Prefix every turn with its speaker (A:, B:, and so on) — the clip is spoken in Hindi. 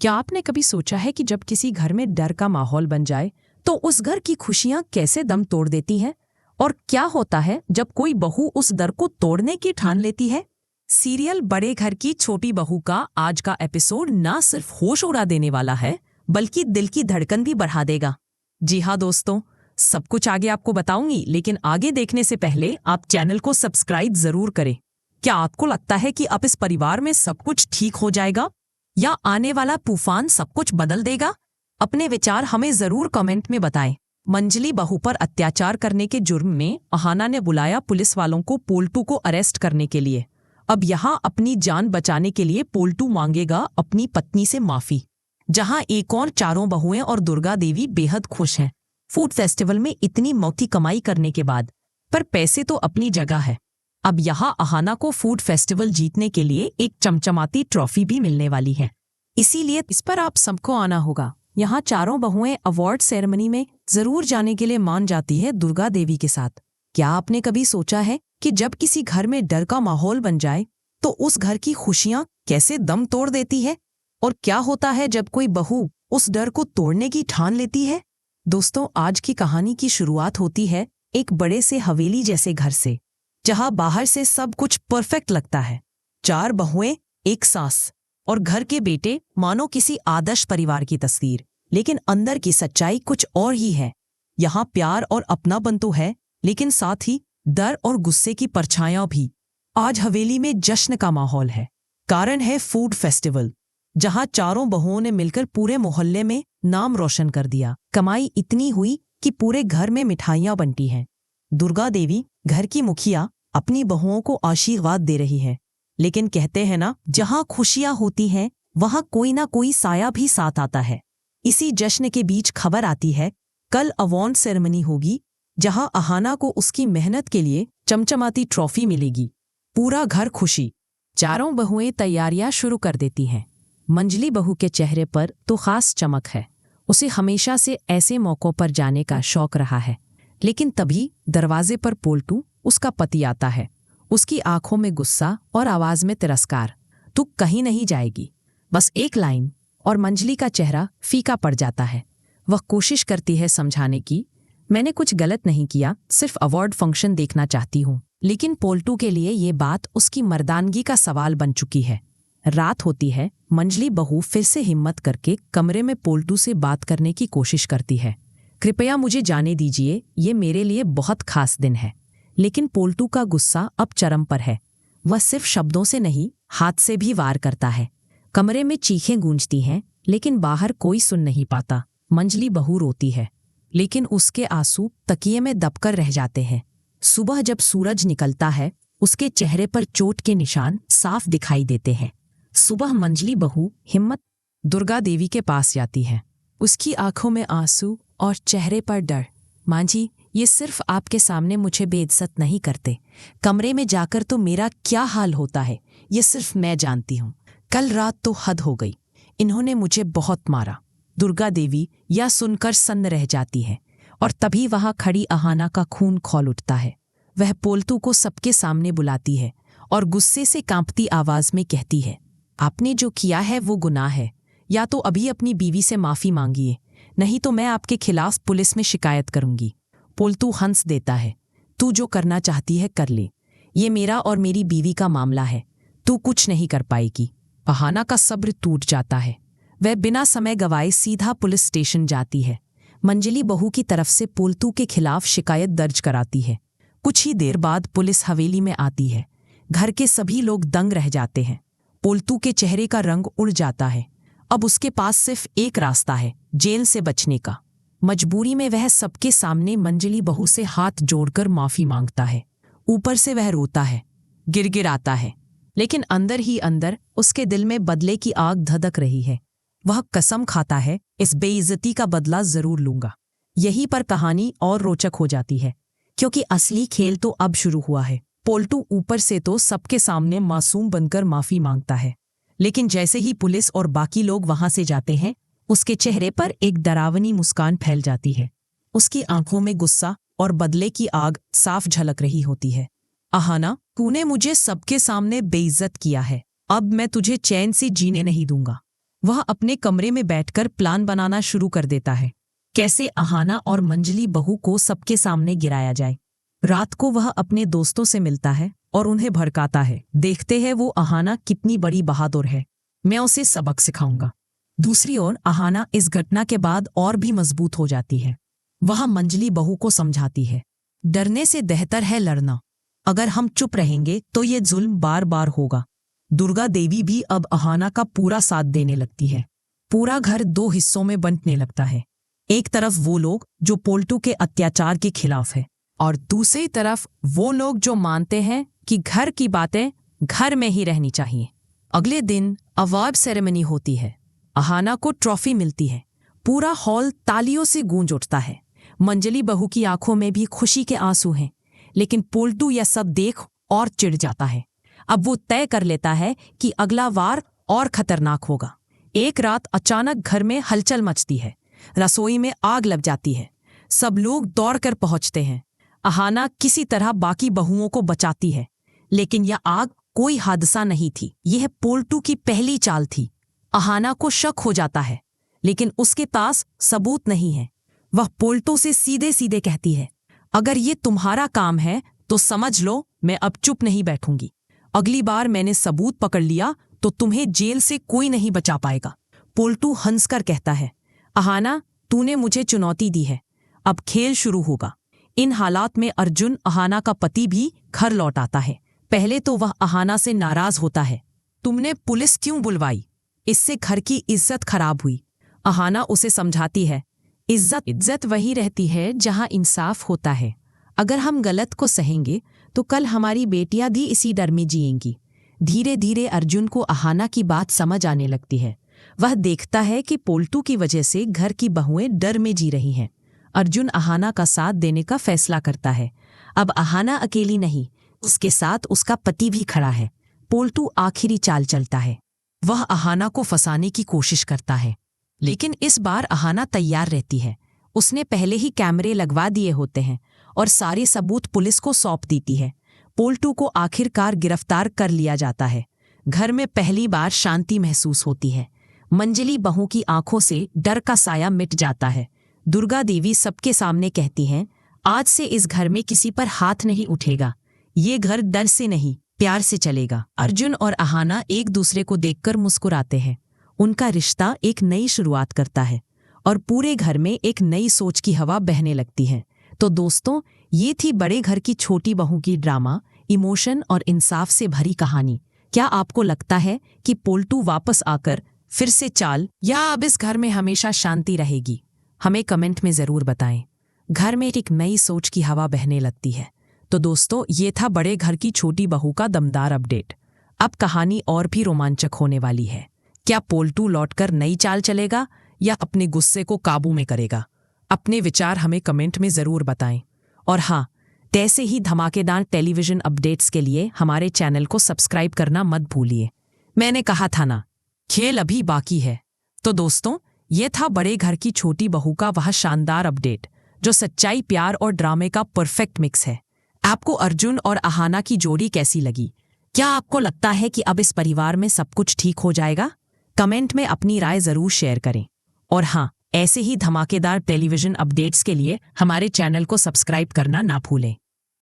A: क्या आपने कभी सोचा है कि जब किसी घर में डर का माहौल बन जाए तो उस घर की खुशियां कैसे दम तोड़ देती हैं? और क्या होता है जब कोई बहू उस डर को तोड़ने की ठान लेती है? सीरियल बड़े घर की छोटी बहू का आज का एपिसोड ना सिर्फ होश उड़ा देने वाला है बल्कि दिल की धड़कन भी बढ़ा देगा। जी हाँ दोस्तों, सब कुछ आगे आपको बताऊंगी, लेकिन आगे देखने से पहले आप चैनल को सब्सक्राइब जरूर करें। क्या आपको लगता है कि अब इस परिवार में सब कुछ ठीक हो जाएगा या आने वाला तूफान सब कुछ बदल देगा? अपने विचार हमें जरूर कमेंट में बताएं। मंजली बहू पर अत्याचार करने के जुर्म में अहाना ने बुलाया पुलिस वालों को पोल्टू को अरेस्ट करने के लिए। अब यहाँ अपनी जान बचाने के लिए पोल्टू मांगेगा अपनी पत्नी से माफी। जहाँ एक और चारों बहुएं और दुर्गा देवी बेहद खुश हैं। फूड फेस्टिवल में इतनी मोटी कमाई करने के बाद, पर पैसे तो अपनी जगह है। अब यहाँ अहाना को फूड फेस्टिवल जीतने के लिए एक चमचमाती ट्रॉफी भी मिलने वाली है, इसीलिए इस पर आप सबको आना होगा। यहाँ चारों बहुएं अवार्ड सेरेमनी में जरूर जाने के लिए मान जाती है दुर्गा देवी के साथ। क्या आपने कभी सोचा है कि जब किसी घर में डर का माहौल बन जाए तो उस घर की खुशियां कैसे दम तोड़ देती है? और क्या होता है जब कोई बहू उस डर को तोड़ने की ठान लेती है? दोस्तों, आज की कहानी की शुरुआत होती है एक बड़े से हवेली जैसे घर से, जहां बाहर से सब कुछ परफेक्ट लगता है। चार बहुएं, एक सास और घर के बेटे, मानो किसी आदर्श परिवार की तस्वीर। लेकिन अंदर की सच्चाई कुछ और ही है। यहाँ प्यार और अपनापन तो है, लेकिन साथ ही डर और गुस्से की परछाइयां भी। आज हवेली में जश्न का माहौल है। कारण है फूड फेस्टिवल, जहां चारों बहुओं ने मिलकर पूरे मोहल्ले में नाम रोशन कर दिया। कमाई इतनी हुई कि पूरे घर में मिठाइयां बनती हैं। दुर्गा देवी, घर की मुखिया, अपनी बहुओं को आशीर्वाद दे रही है। लेकिन कहते हैं ना, जहां खुशियां होती हैं वहां कोई ना कोई साया भी साथ आता है। इसी जश्न के बीच खबर आती है कल अवार्ड सेरेमनी होगी, जहां अहाना को उसकी मेहनत के लिए चमचमाती ट्रॉफी मिलेगी। पूरा घर खुशी। चारों बहुएं तैयारियां शुरू कर देती हैं। मंजली बहू के चेहरे पर तो खास चमक है। उसे हमेशा से ऐसे मौकों पर जाने का शौक रहा है। लेकिन तभी दरवाजे पर पोल्टू, उसका पति, आता है। उसकी आंखों में गुस्सा और आवाज में तिरस्कार। तू कहीं नहीं जाएगी, बस एक लाइन, और मंजली का चेहरा फीका पड़ जाता है। वह कोशिश करती है समझाने की, मैंने कुछ गलत नहीं किया, सिर्फ अवार्ड फंक्शन देखना चाहती हूँ। लेकिन पोल्टू के लिए ये बात उसकी मर्दानगी का सवाल बन चुकी है। रात होती है। मंजली बहू फिर से हिम्मत करके कमरे में पोल्टू से बात करने की कोशिश करती है। कृपया मुझे जाने दीजिए, ये मेरे लिए बहुत खास दिन है। लेकिन पोल्टू का गुस्सा अब चरम पर है। वह सिर्फ शब्दों से नहीं, हाथ से भी वार करता है। कमरे में चीखें गूंजती हैं, लेकिन बाहर कोई सुन नहीं पाता। मंजली बहू रोती है, लेकिन उसके आंसू तकिए में दबकर रह जाते हैं। सुबह जब सूरज निकलता है, उसके चेहरे पर चोट के निशान साफ दिखाई देते हैं। सुबह मंजली बहू हिम्मत दुर्गा देवी के पास जाती है। उसकी आंखों में आंसू और चेहरे पर डर। मां जी, ये सिर्फ आपके सामने मुझे बेइज्जत नहीं करते, कमरे में जाकर तो मेरा क्या हाल होता है ये सिर्फ मैं जानती हूँ। कल रात तो हद हो गई, इन्होंने मुझे बहुत मारा। दुर्गा देवी यह सुनकर सन्न रह जाती है, और तभी वहां खड़ी अहाना का खून खौल उठता है। वह पोल्टू को सबके सामने बुलाती है और गुस्से से कांपती आवाज में कहती है, आपने जो किया है वो गुनाह है। या तो अभी अपनी बीवी से माफी मांगिए, नहीं तो मैं आपके खिलाफ पुलिस में शिकायत करूंगी। पोल्टू हंस देता है, तू जो करना चाहती है कर ले, ये मेरा और मेरी बीवी का मामला है, तू कुछ नहीं कर पाएगी। अहाना का सब्र टूट जाता है। वह बिना समय गवाए सीधा पुलिस स्टेशन जाती है। मंजली बहू की तरफ से पोल्टू के खिलाफ शिकायत दर्ज कराती है। कुछ ही देर बाद पुलिस हवेली में आती है। घर के सभी लोग दंग रह जाते हैं। पोल्टू के चेहरे का रंग उड़ जाता है। अब उसके पास सिर्फ एक रास्ता है, जेल से बचने का। मजबूरी में वह सबके सामने मंजली बहू से हाथ जोड़कर माफी मांगता है। ऊपर से वह रोता है, गिड़गिड़ाता है, लेकिन अंदर ही अंदर उसके दिल में बदले की आग धधक रही है। वह कसम खाता है, इस बेइज्जती का बदला जरूर लूंगा। यहीं पर कहानी और रोचक हो जाती है, क्योंकि असली खेल तो अब शुरू हुआ है। पोल्टू ऊपर से तो सबके सामने मासूम बनकर माफी मांगता है, लेकिन जैसे ही पुलिस और बाकी लोग वहां से जाते हैं, उसके चेहरे पर एक डरावनी मुस्कान फैल जाती है। उसकी आंखों में गुस्सा और बदले की आग साफ झलक रही होती है। अहाना, तूने मुझे सबके सामने बेइज्जत किया है, अब मैं तुझे चैन से जीने नहीं दूंगा। वह अपने कमरे में बैठकर प्लान बनाना शुरू कर देता है, कैसे अहाना और मंजली बहू को सबके सामने गिराया जाए। रात को वह अपने दोस्तों से मिलता है और उन्हें भड़काता है, देखते हैं वो अहाना कितनी बड़ी बहादुर है, मैं उसे सबक सिखाऊंगा। दूसरी ओर अहाना इस घटना के बाद और भी मजबूत हो जाती है। वह मंजली बहू को समझाती है, डरने से बेहतर है लड़ना। अगर हम चुप रहेंगे तो ये जुल्म बार बार होगा। दुर्गा देवी भी अब अहाना का पूरा साथ देने लगती है। पूरा घर दो हिस्सों में बंटने लगता है। एक तरफ वो लोग जो पोल्टू के अत्याचार के खिलाफ है और दूसरी तरफ वो लोग जो मानते हैं कि घर की बातें घर में ही रहनी चाहिए। अगले दिन अवार्ड सेरेमनी होती है। अहाना को ट्रॉफी मिलती है। पूरा हॉल तालियों से गूंज उठता है। मंजली बहू की आंखों में भी खुशी के आंसू हैं, लेकिन पोल्टू यह सब देख और चिढ़ जाता है। अब वो तय कर लेता है कि अगला वार और खतरनाक होगा। एक रात अचानक घर में हलचल मचती है। रसोई में आग लग जाती है। सब लोग दौड़कर पहुंचते हैं। अहाना किसी तरह बाकी बहुओं को बचाती है, लेकिन यह आग कोई हादसा नहीं थी। यह पोल्टू की पहली चाल थी। अहाना को शक हो जाता है, लेकिन उसके पास सबूत नहीं है। वह पोल्टू से सीधे सीधे कहती है, अगर ये तुम्हारा काम है तो समझ लो मैं अब चुप नहीं बैठूंगी। अगली बार मैंने सबूत पकड़ लिया तो तुम्हें जेल से कोई नहीं बचा पाएगा। पोल्टू हंसकर कहता है, अहाना तूने मुझे चुनौती दी है, अब खेल शुरू होगा। इन हालात में अर्जुन अहाना का पति भी घर लौट आता है। पहले तो वह अहाना से नाराज होता है, तुमने पुलिस क्यों बुलवाई, इससे घर की इज्जत खराब हुई। अहाना उसे समझाती है, इज्जत वही रहती है जहां इंसाफ होता है। अगर हम गलत को सहेंगे तो कल हमारी बेटियां भी इसी डर में जिएंगी। धीरे धीरे अर्जुन को अहाना की बात समझ आने लगती है। वह देखता है कि पोल्टू की वजह से घर की बहुएं डर में जी रही हैं। अर्जुन अहाना का साथ देने का फैसला करता है। अब अहाना अकेली नहीं, उसके साथ उसका पति भी खड़ा है। पोल्टू आखिरी चाल चलता है। वह अहाना को फंसाने की कोशिश करता है, लेकिन इस बार अहाना तैयार रहती है। उसने पहले ही कैमरे लगवा दिए होते हैं और सारे सबूत पुलिस को सौंप देती है। पोल्टू को आखिरकार गिरफ्तार कर लिया जाता है। घर में पहली बार शांति महसूस होती है। मंजली बहू की आंखों से डर का साया मिट जाता है। दुर्गा देवी सबके सामने कहती हैं, आज से इस घर में किसी पर हाथ नहीं उठेगा। ये घर डर से नहीं, प्यार से चलेगा। अर्जुन और अहाना एक दूसरे को देखकर मुस्कुराते हैं। उनका रिश्ता एक नई शुरुआत करता है और पूरे घर में एक नई सोच की हवा बहने लगती है। तो दोस्तों, ये थी बड़े घर की छोटी बहू की ड्रामा, इमोशन और इंसाफ से भरी कहानी। क्या आपको लगता है कि पोल्टू वापस आकर फिर से चाल, या अब इस घर में हमेशा शांति रहेगी? हमें कमेंट में ज़रूर बताएं। घर में एक नई सोच की हवा बहने लगती है। तो दोस्तों, ये था बड़े घर की छोटी बहू का दमदार अपडेट। अब कहानी और भी रोमांचक होने वाली है। क्या पोल्टू लौटकर नई चाल चलेगा या अपने गुस्से को काबू में करेगा? अपने विचार हमें कमेंट में ज़रूर बताएं। और हाँ, ऐसे ही धमाकेदार टेलीविज़न अपडेट्स के लिए हमारे चैनल को सब्सक्राइब करना मत भूलिए। मैंने कहा था ना, खेल अभी बाकी है। तो दोस्तों, ये था बड़े घर की छोटी बहू का वह शानदार अपडेट जो सच्चाई, प्यार और ड्रामे का परफेक्ट मिक्स है। आपको अर्जुन और अहाना की जोड़ी कैसी लगी? क्या आपको लगता है कि अब इस परिवार में सब कुछ ठीक हो जाएगा? कमेंट में अपनी राय ज़रूर शेयर करें। और हाँ, ऐसे ही धमाकेदार टेलीविज़न अपडेट्स के लिए हमारे चैनल को सब्सक्राइब करना ना भूलें।